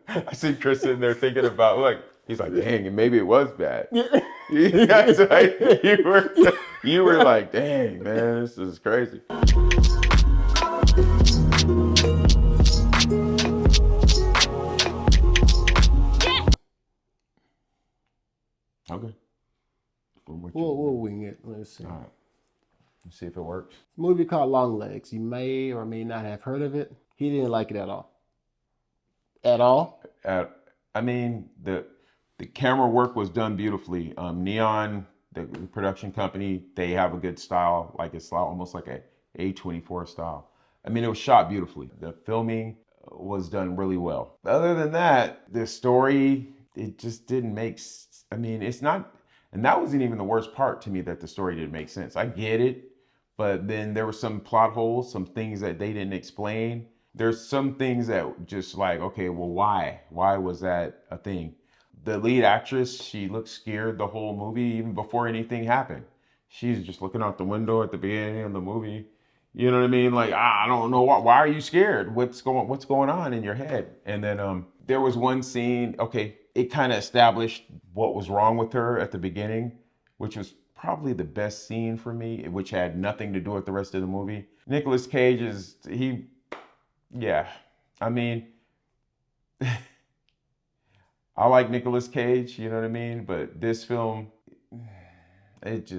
I see Chris sitting there thinking about like he's like, dang, and maybe it was bad. That's right. You were like, dang, man, this is crazy. Okay. From what you We'll wing it. Let's see. all right. Let's see if it works. Movie called Longlegs. You may or may not have heard of it. He didn't like it at all. At all? Uh, I mean, the camera work was done beautifully. Neon, the production company, they have a good style, like it's almost like a A24 style. I mean, it was shot beautifully. The filming was done really well. Other than that, the story, it just didn't make. I mean, it's not, and that wasn't even the worst part to me that the story didn't make sense. I get it, but then there were some plot holes, some things that they didn't explain. There's some things that just like, okay, well, why? Why was that a thing? The lead actress, she looked scared the whole movie, even before anything happened. She's just looking out the window at the beginning of the movie. You know what I mean? Like, I don't know why are you scared? What's going on in your head? And then there was one scene, okay, it kind of established what was wrong with her at the beginning, which was probably the best scene for me, which had nothing to do with the rest of the movie. Nicolas Cage is yeah. I mean, I like Nicolas Cage, you know what I mean? But this film, it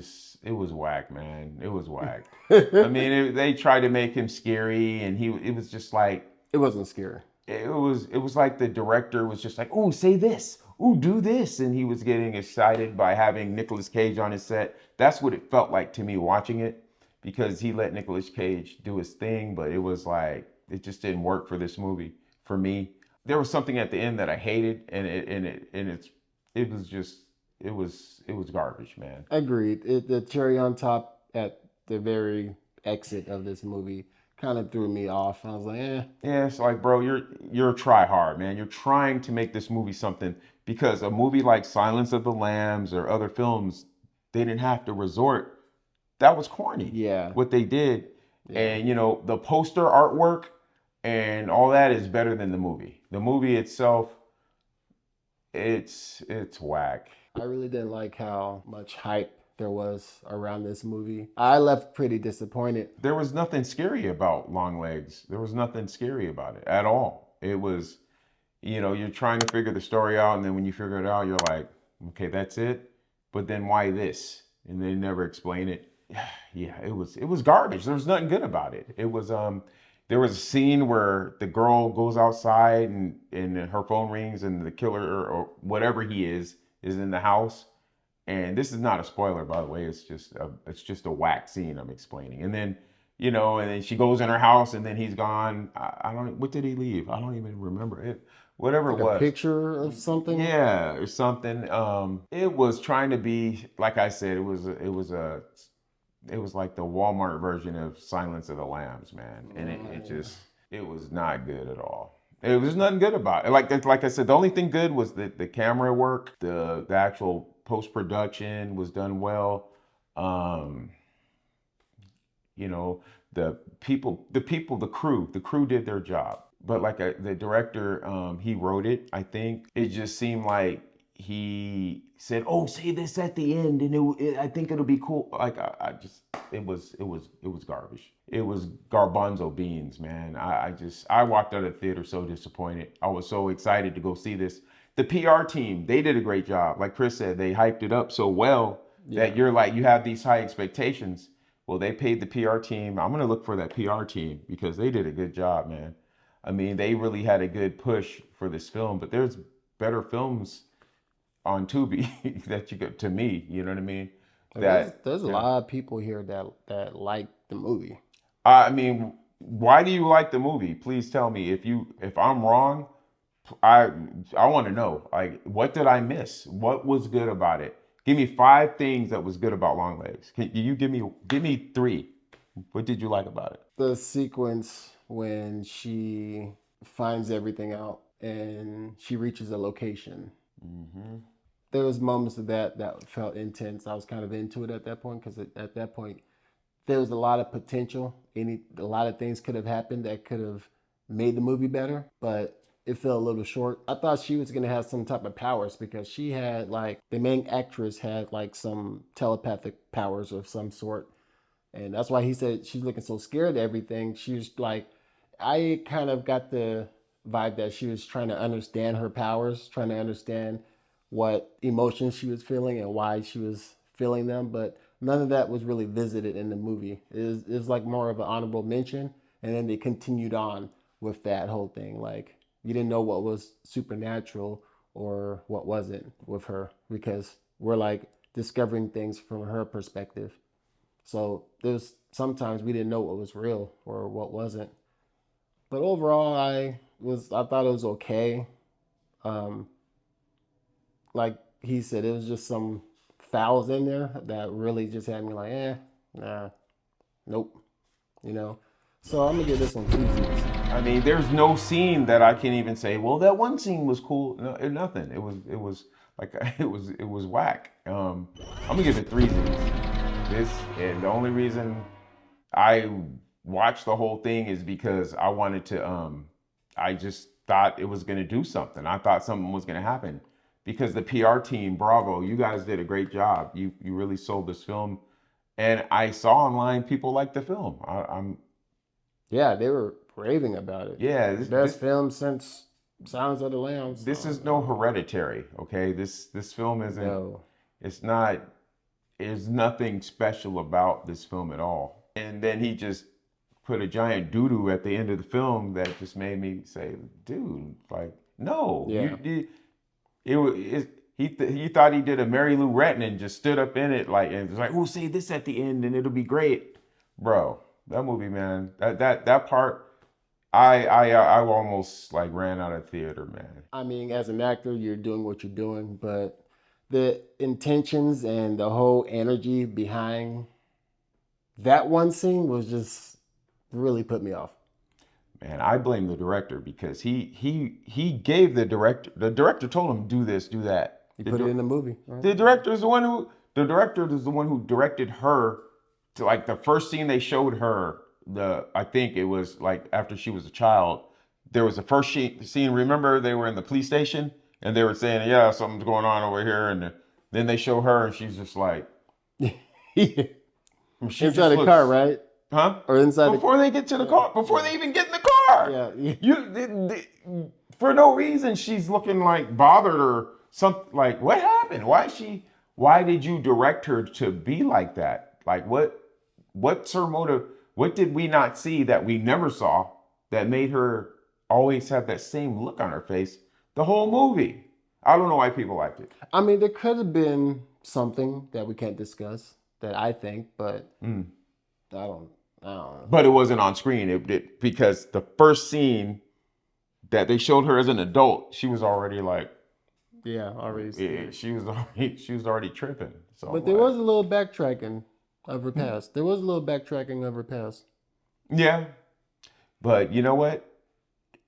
was whack, man. It was whack. I mean, they tried to make him scary, and it was just like It wasn't scary. it was like the director was just like, oh, say this, oh, do this, and he was getting excited by having Nicolas Cage on his set. That's what it felt like to me watching it, because he let Nicolas Cage do his thing, but it was like it just didn't work for this movie for me. There was something at the end that I hated, it was just it was garbage, man. Agreed. The cherry on top at the very exit of this movie kind of threw me off. I was like, eh. Yeah, it's like, bro, you're a try hard, man. You're trying to make this movie something, because a movie like Silence of the Lambs or other films, they didn't have to resort. That was corny. Yeah. What they did, Yeah. and the poster artwork and all that is better than the movie. The movie itself, it's whack. I really didn't like how much hype there was around this movie. I left pretty disappointed. There was nothing scary about Longlegs. There was nothing scary about it at all. It was, you're trying to figure the story out, and then when you figure it out, you're like, okay, that's it. But then why this? And they never explain it. Yeah, it was garbage. There was nothing good about it. It was there was a scene where the girl goes outside, and her phone rings, and the killer, or whatever he is in the house. And this is not a spoiler, by the way. It's just a whack scene I'm explaining. And then, and then she goes in her house, and then he's gone. I don't. What did he leave? I don't even remember it. Whatever it Like a was. picture of something. Yeah, or something. It was trying to be, like I said, it was like the Walmart version of Silence of the Lambs, man. And it was not good at all. It was nothing good about it. Like I said, the only thing good was the camera work, the actual post production was done well. Um, you know, the crew did their job. But the director, he wrote it. I think it just seemed like he said, "Oh, say this at the end, and I think it'll be cool." Like I just, it was garbage. It was garbanzo beans, man. I walked out of the theater so disappointed. I was so excited to go see this. The PR team, they did a great job. Like Chris said, they hyped it up so well that you're like, you have these high expectations. Well, they paid the PR team. I'm gonna look for that PR team because they did a good job, man. I mean, they really had a good push for this film, but there's better films on Tubi that you get to me. You know what I mean? There's a Yeah. lot of people here that like the movie. I mean, why do you like the movie? Please tell me. If I'm wrong, I I want to know. Like, what did I miss? What was good about it? Give me 5 things that was good about Longlegs. Can you give me 3? What did you like about it? The sequence when she finds everything out and she reaches a location. Hmm. There was moments of that felt intense. I was kind of into it at that point because at that point there was a lot of potential. A lot of things could have happened that could have made the movie better, but it fell a little short. I thought she was gonna have some type of powers because she had like the main actress had like some telepathic powers of some sort, and that's why he said she's looking so scared of everything. She was like, I kind of got the vibe that she was trying to understand her powers, trying to understand what emotions she was feeling and why she was feeling them, but none of that was really visited in the movie. It was like more of an honorable mention, and then they continued on with that whole thing. Like you didn't know what was supernatural or what wasn't with her because we're like discovering things from her perspective. So there's sometimes we didn't know what was real or what wasn't. But overall, I thought it was okay. Um, like he said, it was just some fouls in there that really just had me like, nah, nope, you know. So I'm gonna give this one 2 Z's. I mean, there's no scene that I can even say, well, that one scene was cool. No, nothing. It was like it was whack. I'm gonna give it 3 Z's. This and the only reason I watched the whole thing is because I wanted to. I just thought it was gonna do something. I thought something was gonna happen because the PR team, bravo, you guys did a great job. You really sold this film, and I saw online people like the film. I'm Yeah, they were raving about it. yeah. Best film since Sounds of the Lambs. This is no Hereditary, okay? This film isn't. No. It's not. There's nothing special about this film at all. And then he just put a giant doo doo at the end of the film that just made me say, "Dude, like, no, Yeah. he thought he did a Mary Lou Retton and just stood up in it like and was like, "We'll say this at the end and it'll be great." Bro, that movie, man, that part, I almost like ran out of theater, man. I mean, as an actor, you're doing what you're doing, but the intentions and the whole energy behind that one scene was just really put me off. Man, I blame the director because he gave the director told him do this, do that. You The, put it dir- in the movie, right? the director is the one who directed her to like the first scene they showed her. I think it was like after she was a child. There was the first scene. Remember they were in the police station and they were saying, "Yeah, something's going on over here," and then they show her and she's just like, she Inside just the car, looks, right? huh? Or inside Before they get to the car, before they even get in the car, yeah. for no reason, she's looking like bothered or something. Like, what happened? Why did you direct her to be like that? Like, what's her motive? What did we not see that we never saw that made her always have that same look on her face the whole movie? I don't know why people liked it. I mean, there could have been something that we can't discuss that I think, but I don't know. But it wasn't on screen. Because the first scene that they showed her as an adult, she was already like, Yeah, already scared. she was already tripping. So But there was a little backtracking of her past. There was a little backtracking of her past. yeah. But you know what?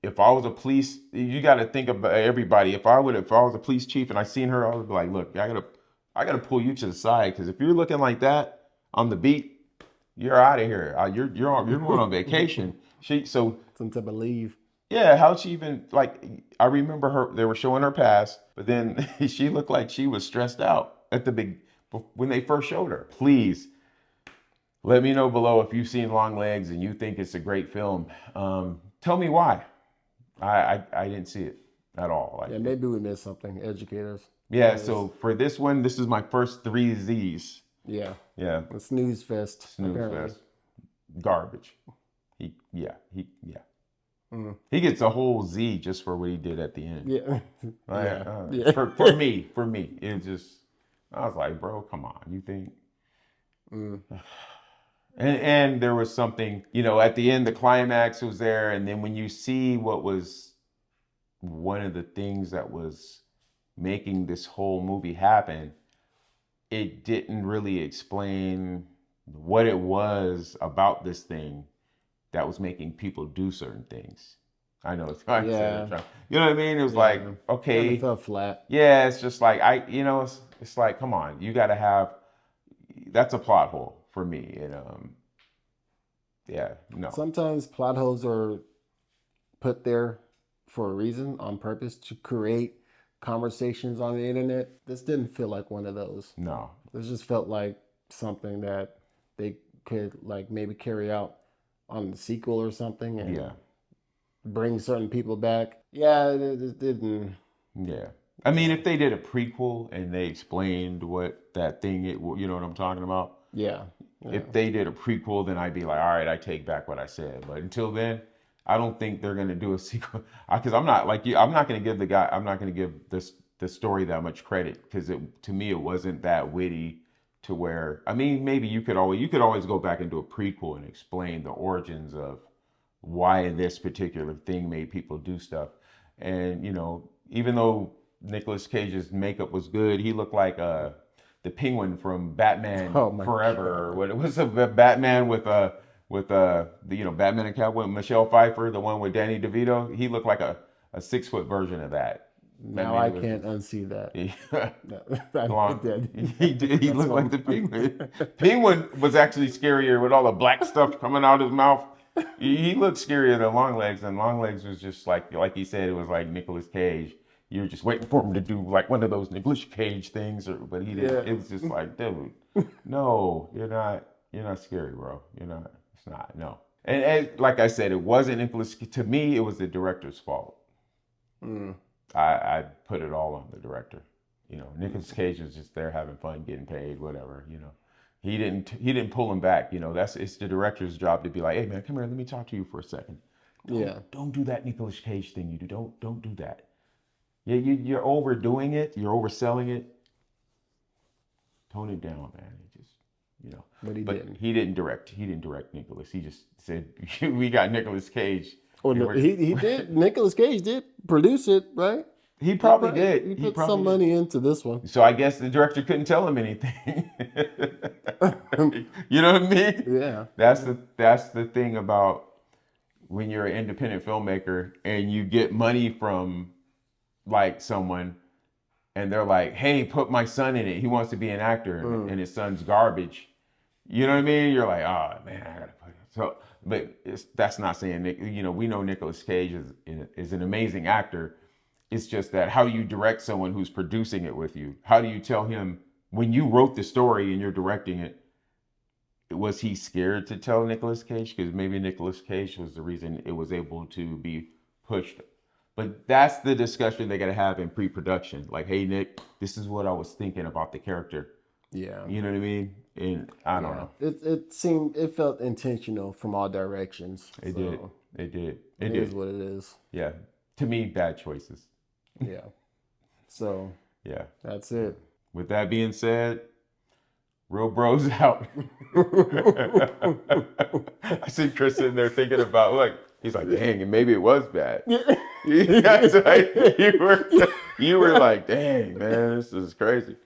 If I was a police, you got to think about everybody. If I was a police chief and I seen her, I would be like, look, I gotta pull you to the side because if you're looking like that on the beat, you're out of here. You're going on vacation. So Some type of leave. yeah, how'd she even like? I remember her. They were showing her past, but then she looked like she was stressed out at the big when they first showed her. Please let me know below if you've seen Long Legs and you think it's a great film. Tell me why. I didn't see it at all. Yeah, maybe we missed something. Educators. Yeah. So for this one, this is my first 3 Z's. Yeah. Yeah. A snooze fest. Snooze Apparently. fest. Garbage. Yeah. He gets a whole Z just for what he did at the end. Yeah. Yeah. For me, it just, I was like, bro, come on, you think? And there was something, at the end, the climax was there, and then when you see what was one of the things that was making this whole movie happen, it didn't really explain what it was about this thing that was making people do certain things. I know it's hard to say. You know what I mean? It was like, okay. It fell flat. Yeah, it's just like, it's like, come on, you got to have, that's a plot hole for me. And yeah, no. Sometimes plot holes are put there for a reason, on purpose, to create conversations on the internet. This didn't feel like one of those. No. This just felt like something that they could like maybe carry out on the sequel or something and Yeah. bring certain people back. Yeah, it didn't. Yeah. I mean, if they did a prequel and they explained what that thing, you know what I'm talking about? Yeah. Yeah. If they did a prequel, then I'd be like, all right, I take back what I said. But until then, I don't think they're going to do a sequel. Because I'm not like you. I'm not going to give I'm not going to give the story that much credit because to me, it wasn't that witty to where, I mean, maybe you could always go back and do a prequel and explain the origins of why this particular thing made people do stuff. And, you know, even though Nicolas Cage's makeup was good, he looked like the Penguin from Batman Forever. God. What it was, a Batman with Batman and Catwoman, Michelle Pfeiffer, the one with Danny DeVito. He looked like a 6 foot version of that. Now I can't unsee that. He did. He looked like the Penguin. Penguin was actually scarier with all the black stuff coming out of his mouth. He looked scarier than Longlegs, and Longlegs was just like he said, it was like Nicolas Cage. You're just waiting for him to do like one of those Nicolas Cage things, but he didn't. Yeah. It was just like, dude, no, you're not scary, bro. You're not. It's not. No. And like I said, it wasn't Nicolas. To me, it was the director's fault. I put it all on the director. You know, Nicolas Cage was just there having fun, getting paid, whatever. You know, he didn't pull him back. You know, it's the director's job to be like, hey man, come here, let me talk to you for a second. Don't do that Nicolas Cage thing you do. Don't do that. Yeah, you're overdoing it. You're overselling it. Tone it down, man. It just, you know. But he didn't direct. He didn't direct Nicolas. He just said, we got Nicolas Cage. Oh no, he did. Nicolas Cage did produce it, right? He probably did. He put some money into this one. So I guess the director couldn't tell him anything. You know what I mean? Yeah. That's the thing about when you're an independent filmmaker and you get money from like someone and they're like, hey, put my son in it. He wants to be an actor and his son's garbage. You know what I mean? You're like, oh man, I gotta put it. So, but that's not saying, you know, we know Nicolas Cage is an amazing actor. It's just that how do you direct someone who's producing it with you? How do you tell him when you wrote the story and you're directing it, was he scared to tell Nicolas Cage? Because maybe Nicolas Cage was the reason it was able to be pushed. But that's the discussion they got to have in pre-production. Like, hey, Nick, this is what I was thinking about the character. Yeah. You know what I mean? And I don't know. It felt intentional from all directions. It did. It is what it is. Yeah. To me, bad choices. Yeah. So. Yeah. That's it. With that being said, Real Bros out. I see Chris sitting there thinking about, like, he's like, dang, and maybe it was bad. You were like, dang, man, this is crazy.